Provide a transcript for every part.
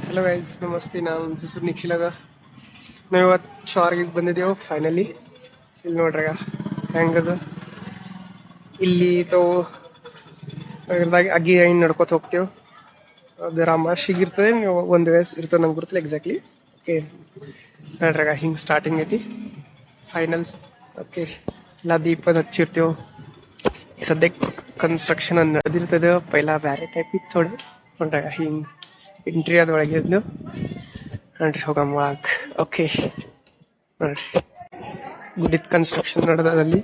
Hello guys, ನಮಸ್ತೆ. ನನ್ನ ಹೆಸರು ನಿಖಿಲ್ ಅದ. ನಾವು ಇವತ್ತು ಶಾರ್ಗಿಗೆ ಬಂದಿದ್ದೇವೆ ಫೈನಲಿ. ಇಲ್ಲಿ ನೋಡ್ರಾಗ ಹೆಂಗದ. ಇಲ್ಲಿ ತಾವು ಅಗ್ಗಿ ಹಿಂಗೆ ನಡ್ಕೊತ ಹೋಗ್ತೇವೆ. ಅದು ರಾಮಾಶಿಗೆ ಇರ್ತದೆ, ನೀವು ಒಂದು ವಯಸ್ಸು ಇರ್ತದೆ, ನಂಗೆ ಗೊತ್ತಿಲ್ಲ ಎಕ್ಸಾಕ್ಟ್ಲಿ. ಓಕೆ, ನೋಡ್ರಾಗ ಹಿಂಗೆ ಸ್ಟಾರ್ಟಿಂಗ್ ಐತಿ ಫೈನಲ್. ಓಕೆ, ಎಲ್ಲ ದೀಪದ ಹಚ್ಚಿರ್ತೇವೆ. ಸದ್ಯಕ್ಕೆ ಕನ್ಸ್ಟ್ರಕ್ಷನ್ ನಡೆದಿರ್ತದೆ. ಪೈಲ ಬೇರೆ ಟೈಪ್ ಇತ್ತು ಥೋಡೆ. ನೋಡ್ರಾಗ ಹಿಂಗೆ ಎಂಟ್ರಿ ಅದ್ರೊಳಗೆ ಎದ್ದು ನೋಡ್ರಿ ಹೋಗಮ್ಮ ಒಳಗೆ. ಓಕೆ ನೋಡ್ರಿ, ಗುಡಿದ ಕನ್ಸ್ಟ್ರಕ್ಷನ್ ನಡೆದಲ್ಲಿ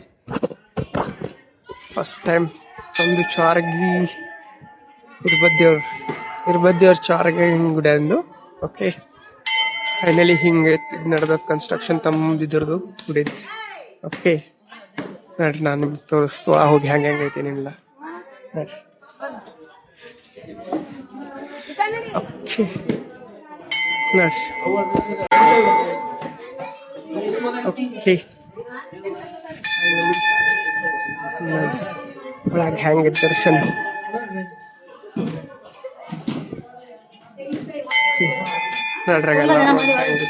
ಫಸ್ಟ್ ಟೈಮ್ ಒಂದು ಚಾರ್ಗಿ ಇರ್ಬದ್ದೇವ್ರ ಚಾರ್ಗಿ ಹಿಂಗೆ ಗುಡಿಯಂದು. ಓಕೆ, ಫೈನಲಿ ಹಿಂಗೆ ನಡೆದ ಕನ್ಸ್ಟ್ರಕ್ಷನ್ ತಮ್ಮದಿದ್ರದು ಗುಡಿದ್. ಓಕೆ ನೋಡ್ರಿ, ನಾನು ತೋರಿಸ್ತು ಹೋಗಿ ಹೆಂಗೆ ಐತೆ ನಿಲ್ಲ ನೋಡ್ರಿ. ಓಕೆ ನೋಡ್ರಿ, ಓಕೆ ಒಳಗೆ ಹೆಂಗೆ ದರ್ಶನ್. ನೋಡ್ರಾಗೆಲ್ಲ ಹೆಂಗೆ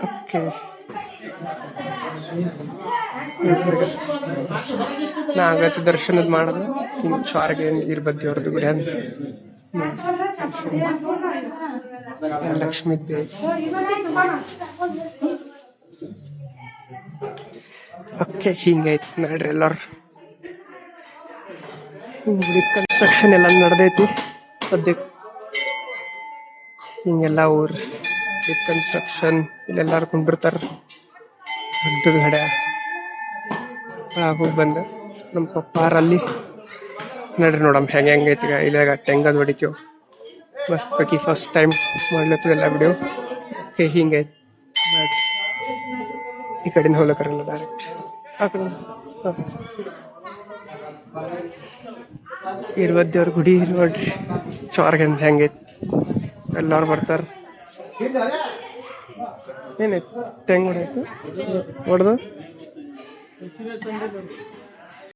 ಓಕೆ. ನಾಗತ್ತು ದರ್ಶನದ ಮಾಡಿದ್ರೆ ಹಿಂಗೆ ಚಾರ್ಗೆ ಇರ್ಬದ್ದೇವ್ರದ್ದು ಗುಡಿ ಅಂತ ಲಕ್ಷ್ಮೀ ದೇವಿ. ಓಕೆ, ಹಿಂಗೈತಿ ನೋಡ್ರಿ. ಎಲ್ಲರೂ ಗುಡಿ ಕನ್ಸ್ಟ್ರಕ್ಷನ್ ಎಲ್ಲ ನಡೆದೈತಿ ಸದ್ಯಕ್ಕೆ. ಹಿಂಗೆಲ್ಲ ಊರು ಗುಡಿ ಕನ್ಸ್ಟ್ರಕ್ಷನ್ ಇಲ್ಲೆಲ್ಲರೂ ಕುಂಡಿರ್ತಾರೆ. ದೊಡ್ಡದ ಗಡ ಹೋಗಿ ಬಂದ ನಮ್ಮ ಪಪ್ಪಾರಲ್ಲಿ ನೋಡ್ರಿ. ನೋಡಮ್ಮ ಹೆಂಗೈತಿ ಇಲ್ಲಾಗ ಟೆಂಗದ್ ಹೊಡಿತೀವಿ ಮಸ್ತ್ ಬೇಕಿ. ಫಸ್ಟ್ ಟೈಮ್ ಮಾಡ್ಲತ್ತು ಎಲ್ಲ ವಿಡಿಯೋ. ಓಕೆ, ಹಿಂಗೈತಿ ನೋಡ್ರಿ. ಈ ಕಡೆಯಿಂದ ಹೋಗ್ಲಕ್ಕಾರಲ್ಲ, ಡೈರೆಕ್ಟ್ ಆ ಕಡೆ ಇರ್ಬದ್ದೇವ್ರ ಗುಡಿ ನೋಡ್ರಿ. ಚಾರ್ಗಂತ ಹೆಂಗೈತಿ, ಎಲ್ಲರೂ ಬರ್ತಾರೆ. ಏನೈತಿ ಟೆಂಗ್ ಹೊಡೆಯಕ್ಕೆ ಹೊಡೆದು